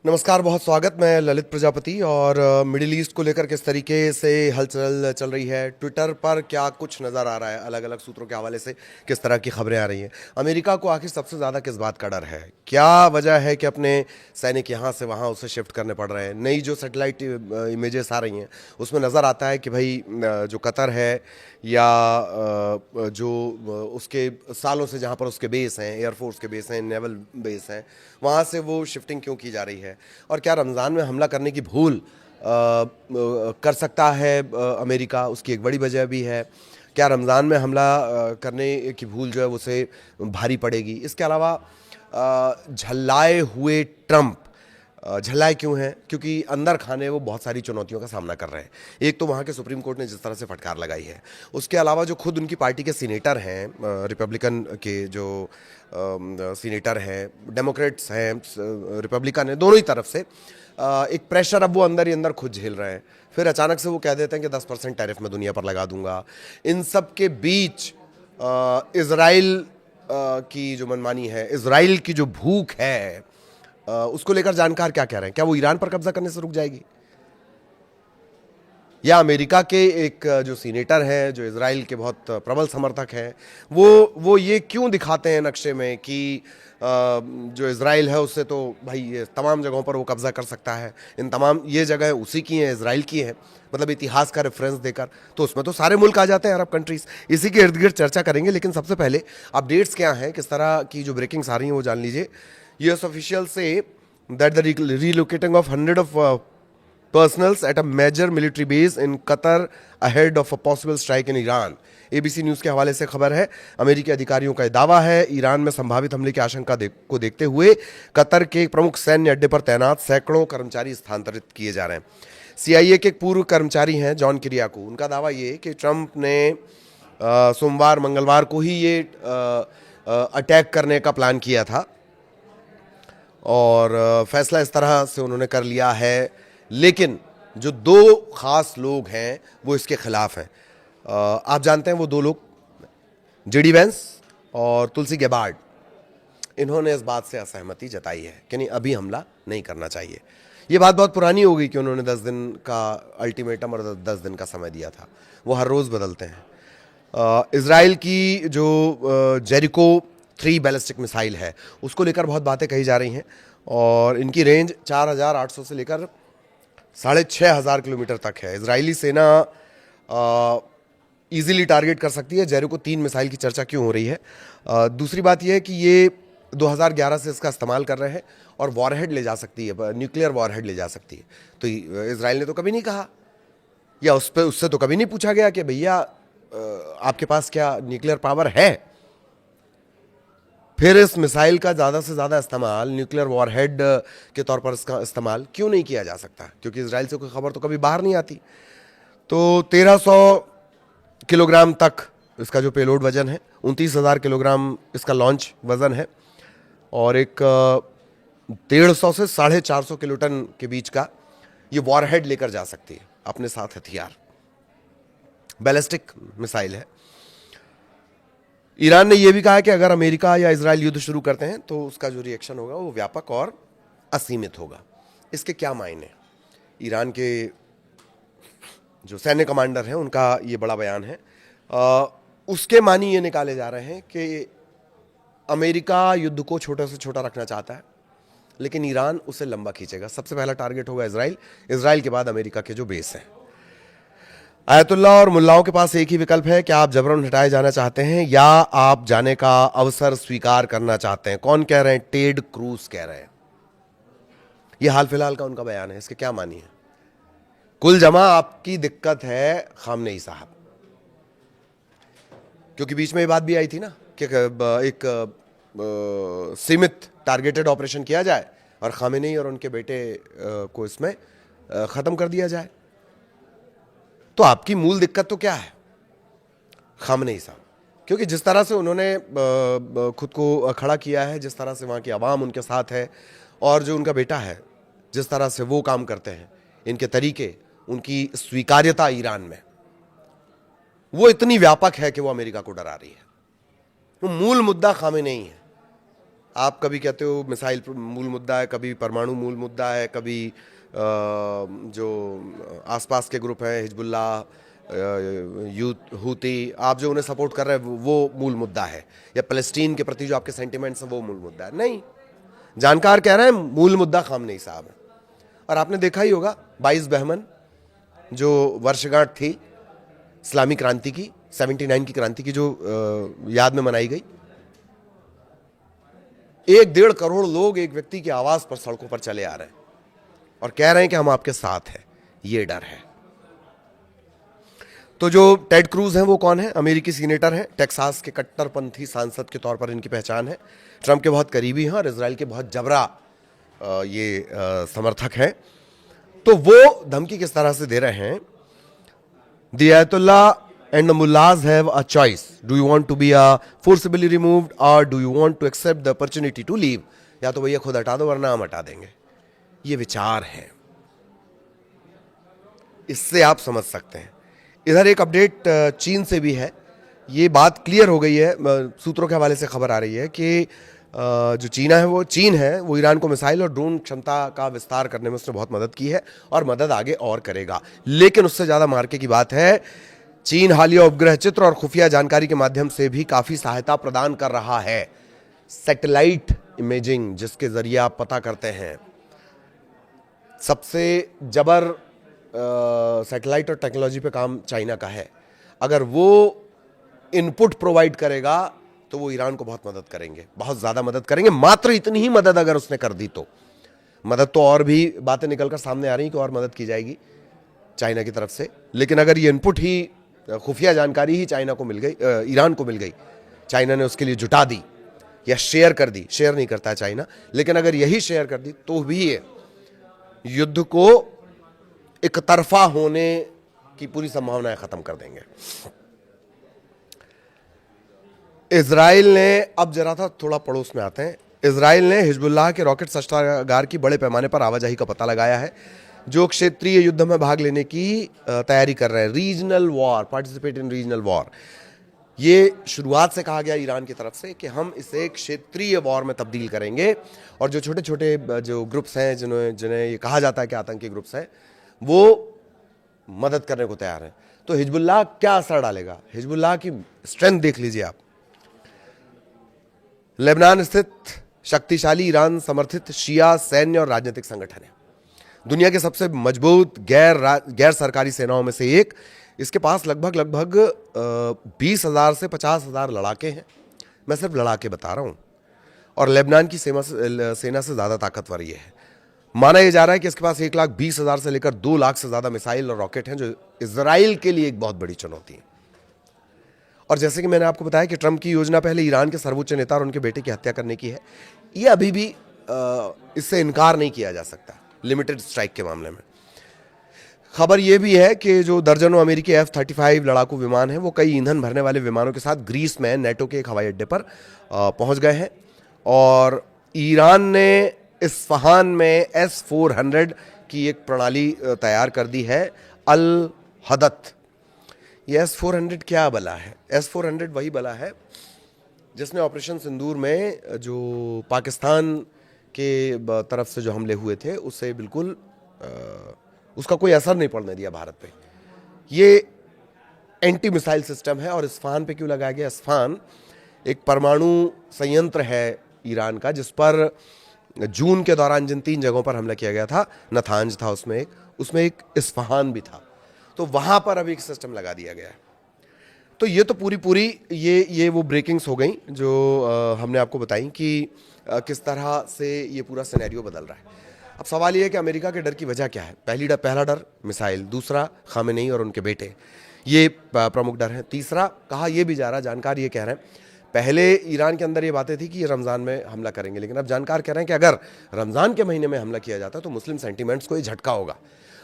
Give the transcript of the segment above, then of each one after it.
नमस्कार, बहुत स्वागत। मैं ललित प्रजापति। और मिडिल ईस्ट को लेकर किस तरीके से हलचल चल रही है, ट्विटर पर क्या कुछ नज़र आ रहा है, अलग अलग सूत्रों के हवाले से किस तरह की खबरें आ रही हैं। अमेरिका को आखिर सबसे ज़्यादा किस बात का डर है, क्या वजह है कि अपने सैनिक यहाँ से वहाँ उसे शिफ्ट करने पड़ रहे हैं। नई जो सैटेलाइट इमेजेस आ रही हैं उसमें नज़र आता है कि भाई जो कतर है या जो उसके सालों से जहाँ पर उसके बेस हैं, एयरफोर्स के बेस हैं, नेवल बेस हैं, वहाँ से वो शिफ्टिंग क्यों की जा रही है। और क्या रमज़ान में हमला करने की भूल कर सकता है अमेरिका, उसकी एक बड़ी वजह भी है। क्या रमज़ान में हमला करने की भूल जो है उसे भारी पड़ेगी। इसके अलावा झल्लाए हुए ट्रंप झल्लाए क्यों हैं, क्योंकि अंदर खाने वो बहुत सारी चुनौतियों का सामना कर रहे हैं। एक तो वहाँ के सुप्रीम कोर्ट ने जिस तरह से फटकार लगाई है, उसके अलावा जो खुद उनकी पार्टी के सीनेटर हैं, रिपब्लिकन के जो सीनेटर हैं, डेमोक्रेट्स हैं, रिपब्लिकन हैं, दोनों ही तरफ से एक प्रेशर अब वो अंदर ही अंदर खुद झेल रहे हैं। फिर अचानक से वो कह देते हैं कि 10% टैरिफ मैं दुनिया पर लगा दूंगा। इन सब के बीच इसराइल की जो मनमानी है, इसराइल की जो भूख है, उसको लेकर जानकार क्या कह रहे हैं। क्या वो ईरान पर कब्जा करने से रुक जाएगी, या अमेरिका के एक जो सीनेटर हैं, जो इजराइल के बहुत प्रबल समर्थक हैं, वो ये क्यों दिखाते हैं नक्शे में कि जो इजराइल है उससे तो भाई ये तमाम जगहों पर वो कब्जा कर सकता है, इन तमाम ये जगह उसी की हैं, इजराइल की हैं, मतलब इतिहास का रेफरेंस देकर। तो उसमें तो सारे मुल्क आ जाते हैं, अरब कंट्रीज। इसी के इर्द गिर्द चर्चा करेंगे, लेकिन सबसे पहले अपडेट्स क्या हैं, किस तरह की जो ब्रेकिंग्स आ रही हैं वो जान लीजिए। US official say that the relocating of 100 of personals at a major military base in Qatar ahead of a possible strike in Iran। ABC news के हवाले से खबर है। अमेरिकी अधिकारियों का दावा है, ईरान में संभावित हमले की आशंका को देखते हुए कतर के एक प्रमुख सैन्य अड्डे पर तैनात सैकड़ों कर्मचारी स्थानांतरित किए जा रहे हैं। सीआईए के एक पूर्व कर्मचारी हैं जॉन किरियाको, उनका दावा ये कि ट्रंप ने सोमवार मंगलवार को ही ये अटैक करने का प्लान किया था, और फैसला इस तरह से उन्होंने कर लिया है। लेकिन जो दो खास लोग हैं वो इसके खिलाफ हैं। आप जानते हैं वो दो लोग, जेडी वेंस और तुलसी गेबार्ड, इन्होंने इस बात से असहमति जताई है कि नहीं, अभी हमला नहीं करना चाहिए। ये बात बहुत पुरानी हो गई कि उन्होंने 10 दिन का अल्टीमेटम और 10 दिन का समय दिया था, वो हर रोज़ बदलते हैं। इसराइल की जो जेरिको 3 बैलिस्टिक मिसाइल है उसको लेकर बहुत बातें कही जा रही हैं, और इनकी रेंज 4800 से लेकर 6500 किलोमीटर तक है। इजरायली सेना इजीली टारगेट कर सकती है। जेरिको 3 मिसाइल की चर्चा क्यों हो रही है, दूसरी बात यह है कि ये 2011 से इसका इस्तेमाल कर रहे हैं और वॉरहेड ले जा सकती है, न्यूक्लियर वॉरहेड ले जा सकती है। तो इजराइल ने तो कभी नहीं कहा, या उससे तो कभी नहीं पूछा गया कि भैया आपके पास क्या न्यूक्लियर पावर है। फिर इस मिसाइल का ज़्यादा से ज़्यादा इस्तेमाल, न्यूक्लियर वॉरहेड के तौर पर इसका इस्तेमाल क्यों नहीं किया जा सकता, क्योंकि इजराइल से कोई खबर तो कभी बाहर नहीं आती। तो 1300 किलोग्राम तक इसका जो पेलोड वजन है, 29,000 किलोग्राम इसका लॉन्च वजन है, और एक 150 से 450 किलोटन के बीच का ये वॉरहेड लेकर जा सकती है अपने साथ हथियार। बैलिस्टिक मिसाइल है। ईरान ने यह भी कहा है कि अगर अमेरिका या इजराइल युद्ध शुरू करते हैं तो उसका जो रिएक्शन होगा वो व्यापक और असीमित होगा। इसके क्या मायने, ईरान के जो सैन्य कमांडर हैं उनका ये बड़ा बयान है। उसके मानी ये निकाले जा रहे हैं कि अमेरिका युद्ध को छोटे से छोटा रखना चाहता है, लेकिन ईरान उसे लंबा खींचेगा। सबसे पहला टारगेट होगा इजराइल, इजराइल के बाद अमेरिका के जो बेस हैं। आयतुल्ला और मुल्लाओं के पास एक ही विकल्प है, क्या आप जबरन हटाए जाना चाहते हैं या आप जाने का अवसर स्वीकार करना चाहते हैं। कौन कह रहे हैं, टेड क्रूज कह रहे हैं। यह हाल फिलहाल का उनका बयान है। इसके क्या मानी है, कुल जमा आपकी दिक्कत है खामनेई साहब, क्योंकि बीच में ये बात भी आई थी ना कि एक सीमित टारगेटेड ऑपरेशन किया जाए और खामेनेई और उनके बेटे को इसमें खत्म कर दिया जाए। तो आपकी मूल दिक्कत तो क्या है, खामनेई साहब, क्योंकि जिस तरह से उन्होंने खुद को खड़ा किया है, जिस तरह से वहाँ की आवाम उनके साथ है, और जो उनका बेटा है जिस तरह से वो काम करते हैं, इनके तरीके, उनकी स्वीकार्यता ईरान में वो इतनी व्यापक है कि वो अमेरिका को डरा रही है। वो मूल मुद्दा खामेनेई है। आप कभी कहते हो मिसाइल मूल मुद्दा है, कभी परमाणु मूल मुद्दा है, कभी जो आसपास के ग्रुप हैं हिजबुल्लाह, यूथ हूती, आप जो उन्हें सपोर्ट कर रहे हैं वो मूल मुद्दा है, या फ़लस्तीन के प्रति जो आपके सेंटिमेंट्स हैं वो मूल मुद्दा है। नहीं, जानकार कह रहे हैं मूल मुद्दा खामनेई साहब है। और आपने देखा ही होगा 22 बहमन जो वर्षगांठ थी इस्लामी क्रांति की, 79 की क्रांति की, जो याद में मनाई गई, 1-1.5 करोड़ लोग एक व्यक्ति की आवाज पर सड़कों पर चले आ रहे हैं और कह रहे हैं कि हम आपके साथ हैं। ये डर है। तो जो टेड क्रूज हैं वो कौन है? अमेरिकी सीनेटर हैं, टेक्सास के कट्टरपंथी सांसद के तौर पर इनकी पहचान है, ट्रंप के बहुत करीबी हैं और इजराइल के बहुत जबरा समर्थक हैं। तो वो धमकी किस तरह से दे रहे हैं? The Ayatollah and the mullahs have a choice. Do you want to be forcibly removed or do you want to accept the opportunity to leave? या तो भैया खुद हटा दो वरना हम हटा देंगे। ये विचार है, इससे आप समझ सकते हैं। इधर एक अपडेट चीन से भी है। ये बात क्लियर हो गई है, सूत्रों के हवाले से खबर आ रही है कि जो चीन है वो ईरान को मिसाइल और ड्रोन क्षमता का विस्तार करने में उसने बहुत मदद की है और मदद आगे और करेगा। लेकिन उससे ज़्यादा मार्के की बात है, चीन हालिया उपग्रह चित्र और खुफिया जानकारी के माध्यम से भी काफ़ी सहायता प्रदान कर रहा है। सैटेलाइट इमेजिंग जिसके जरिए आप पता करते हैं, सबसे जबर सैटेलाइट और टेक्नोलॉजी पे काम चाइना का है। अगर वो इनपुट प्रोवाइड करेगा तो वो ईरान को बहुत मदद करेंगे, बहुत ज़्यादा मदद करेंगे। मात्र इतनी ही मदद अगर उसने कर दी तो मदद तो और भी बातें निकलकर सामने आ रही कि और मदद की जाएगी चाइना की तरफ से। लेकिन अगर ये इनपुट ही, खुफिया जानकारी ही चाइना को मिल गई, ईरान को मिल गई, चाइना ने उसके लिए जुटा दी या शेयर कर दी, शेयर नहीं करता है चाइना, लेकिन अगर यही शेयर कर दी तो भी ये युद्ध को एक तरफा होने की पूरी संभावनाएं खत्म कर देंगे। इजराइल ने, अब जरा था थोड़ा पड़ोस में आते हैं, इजराइल ने हिजबुल्लाह के रॉकेट शस्त्रागार की बड़े पैमाने पर आवाजाही का पता लगाया है, जो क्षेत्रीय युद्ध में भाग लेने की तैयारी कर रहे हैं। Regional war, participate in regional war, ये शुरुआत से कहा गया ईरान की तरफ से कि हम इसे क्षेत्रीय वॉर में तब्दील करेंगे। और जो छोटे छोटे जो ग्रुप्स हैं जिन्हें ये कहा जाता है कि आतंकी ग्रुप्स हैं, वो मदद करने को तैयार हैं। तो हिजबुल्लाह क्या असर डालेगा? हिजबुल्लाह की स्ट्रेंथ देख लीजिए आप। लेबनान स्थित शक्तिशाली ईरान समर्थित शिया सैन्य और राजनीतिक संगठन है, दुनिया के सबसे मजबूत गैर सरकारी सेनाओं में से एक। इसके पास लगभग 20,000 से 50,000 लड़ाके हैं। मैं सिर्फ लड़ाके बता रहा हूं। और लेबनान की सेना से ज़्यादा ताकतवर ये है। माना यह जा रहा है कि इसके पास 1,20,000 से लेकर 2 लाख से ज़्यादा मिसाइल और रॉकेट हैं, जो इजराइल के लिए एक बहुत बड़ी चुनौती है। और जैसे कि मैंने आपको बताया कि ट्रंप की योजना पहले ईरान के सर्वोच्च नेता और उनके बेटे की हत्या करने की है। ये अभी भी इससे इनकार नहीं किया जा सकता लिमिटेड स्ट्राइक के मामले में। खबर यह भी है कि जो दर्जनों अमेरिकी F-35 लड़ाकू विमान हैं, वो कई ईंधन भरने वाले विमानों के साथ ग्रीस में नेटो के एक हवाई अड्डे पर पहुंच गए हैं। और ईरान ने इस्फहान में S-400 की एक प्रणाली तैयार कर दी है, अल हदत। ये S-400 क्या बला है? S-400 वही बला है जिसने ऑपरेशन सिंदूर में जो पाकिस्तान के तरफ से जो हमले हुए थे उससे बिल्कुल उसका कोई असर नहीं पड़ने दिया भारत पे। ये एंटी मिसाइल सिस्टम है। और इस्फहान पे क्यों लगाया गया? इस्फहान एक परमाणु संयंत्र है ईरान का, जिस पर जून के दौरान जिन 3 जगहों पर हमला किया गया था, नथांज था उसमें एक इस्फहान भी था। तो वहां पर अभी एक सिस्टम लगा दिया गया है। तो ये तो पूरी ये वो ब्रेकिंग्स हो गई जो हमने आपको बताई कि किस तरह से ये पूरा सिनेरियो बदल रहा है। अब सवाल ये है कि अमेरिका के डर की वजह क्या है? पहला डर मिसाइल, दूसरा खामेनेई और उनके बेटे, ये प्रमुख डर है। तीसरा कहा यह भी जा रहा, जानकार ये कह रहे हैं, पहले ईरान के अंदर ये बातें थी कि ये रमज़ान में हमला करेंगे, लेकिन अब जानकार कह रहे हैं कि अगर रमज़ान के महीने में हमला किया जाता है तो मुस्लिम सेंटीमेंट्स को ये झटका होगा।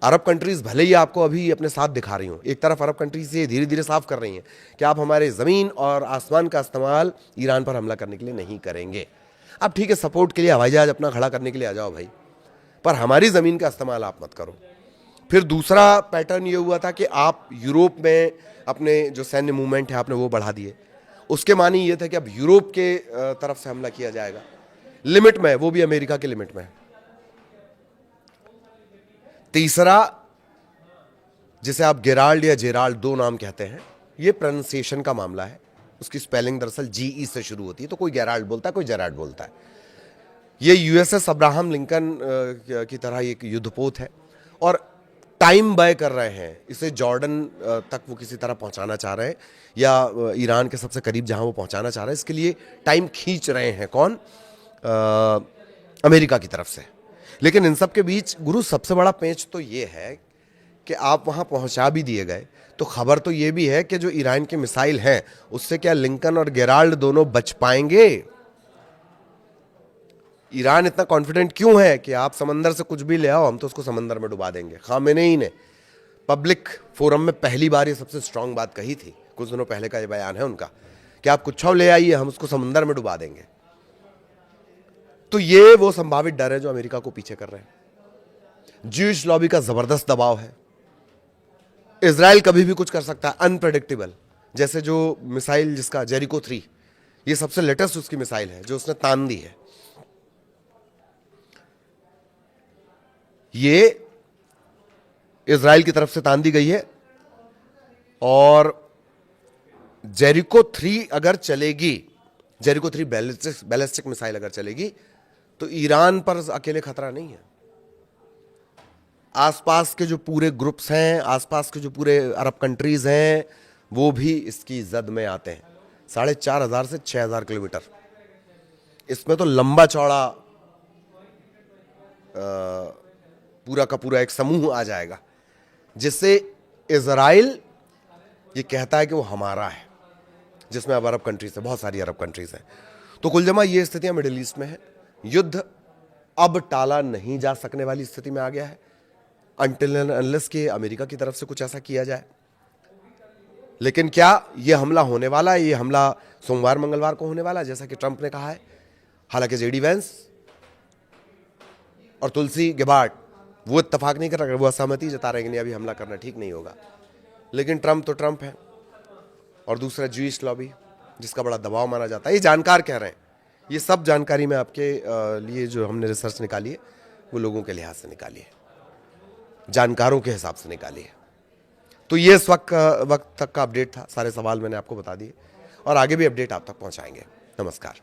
अरब कंट्रीज़ भले ही आपको अभी अपने साथ दिखा रही हूँ, एक तरफ अरब कंट्रीज़ ये धीरे धीरे साफ कर रही हैं कि आप हमारे ज़मीन और आसमान का इस्तेमाल ईरान पर हमला करने के लिए नहीं करेंगे। अब ठीक है, सपोर्ट के लिए हवाई जहाज अपना खड़ा करने के लिए आ जाओ भाई, पर हमारी ज़मीन का इस्तेमाल आप मत करो। फिर दूसरा पैटर्न ये हुआ था कि आप यूरोप में अपने जो सैन्य मूवमेंट है आपने वो बढ़ा दिए। उसके मानी ये थे कि अब यूरोप के तरफ से हमला किया जाएगा। लिमिट में है, वो भी अमेरिका के लिमिट में है। तीसरा, जिसे आप गेराल्ड या जेराल्ड, दो नाम कहते हैं, ये प्रोनाउंसिएशन का मामला है। उसकी स्पेलिंग दरअसल जीई से शुरू होती है, तो कोई गेराल्ड बोलता है, कोई जेराल्ड बोलता है। ये यूएसएस अब्राहम लिंकन की तरह एक युद्धपोत है और टाइम बाय कर रहे हैं इसे जॉर्डन तक वो किसी तरह पहुंचाना चाह रहे हैं, या ईरान के सबसे करीब जहां वो पहुंचाना चाह रहे हैं। इसके लिए टाइम खींच रहे हैं कौन? अमेरिका की तरफ से। लेकिन इन सब के बीच गुरु सबसे बड़ा पेंच तो ये है कि आप वहां पहुंचा भी दिए गए, तो खबर तो ये भी है कि जो ईरान के मिसाइल हैं उससे क्या लिंकन और गेराल्ड दोनों बच पाएंगे? ईरान इतना कॉन्फिडेंट क्यों है कि आप समंदर से कुछ भी ले आओ, हम तो उसको समंदर में डुबा देंगे? खामेनेई ने पब्लिक फोरम में पहली बार ये सबसे स्ट्रांग बात कही थी, कुछ दिनों पहले का ये बयान है उनका, कि आप कुछ ले आइए, हम उसको समंदर में डुबा देंगे। तो ये वो संभावित डर है जो अमेरिका को पीछे कर रहे हैं। ज्यूइश लॉबी का जबरदस्त दबाव है। इजराइल कभी भी कुछ कर सकता है, अनप्रेडिक्टेबल। जैसे जो मिसाइल जिसका जेरिको 3, ये सबसे लेटेस्ट उसकी मिसाइल है जो उसने तान दी है। ये इजराइल की तरफ से तान दी गई है और जेरिको 3 अगर चलेगी, जेरिको 3 बैलिस्टिक मिसाइल अगर चलेगी, तो ईरान पर अकेले खतरा नहीं है। आसपास के जो पूरे ग्रुप्स हैं, आसपास के जो पूरे अरब कंट्रीज हैं, वो भी इसकी जद में आते हैं। 4,500 से 6,000 किलोमीटर, इसमें तो लंबा चौड़ा पूरा का पूरा एक समूह आ जाएगा, जिससे इजराइल ये कहता है कि वो हमारा है, जिसमें अब अरब कंट्रीज है, बहुत सारी अरब कंट्रीज हैं। तो कुल जमा ये स्थितियां मिडिल ईस्ट में है। युद्ध अब टाला नहीं जा सकने वाली स्थिति में आ गया है, अनटिल एंड अनलेस के अमेरिका की तरफ से कुछ ऐसा किया जाए। लेकिन क्या ये हमला होने वाला है? ये हमला सोमवार मंगलवार को होने वाला है, जैसा कि ट्रंप ने कहा है। हालांकि जेडी वैंस और तुलसी गेबार्ड वो इत्तेफाक नहीं कर रहे, वो असहमति जता रहे कि नहीं, अभी हमला करना ठीक नहीं होगा। लेकिन ट्रंप तो ट्रंप है, और दूसरा ज्यूइश लॉबी जिसका बड़ा दबाव माना जाता है। ये जानकार कह रहे हैं। ये सब जानकारी में आपके लिए जो हमने रिसर्च निकाली है, वो लोगों के लिहाज से निकाली है, जानकारों के हिसाब से निकाली है। तो ये इस वक्त तक का अपडेट था। सारे सवाल मैंने आपको बता दिए और आगे भी अपडेट आप तक पहुंचाएंगे। नमस्कार।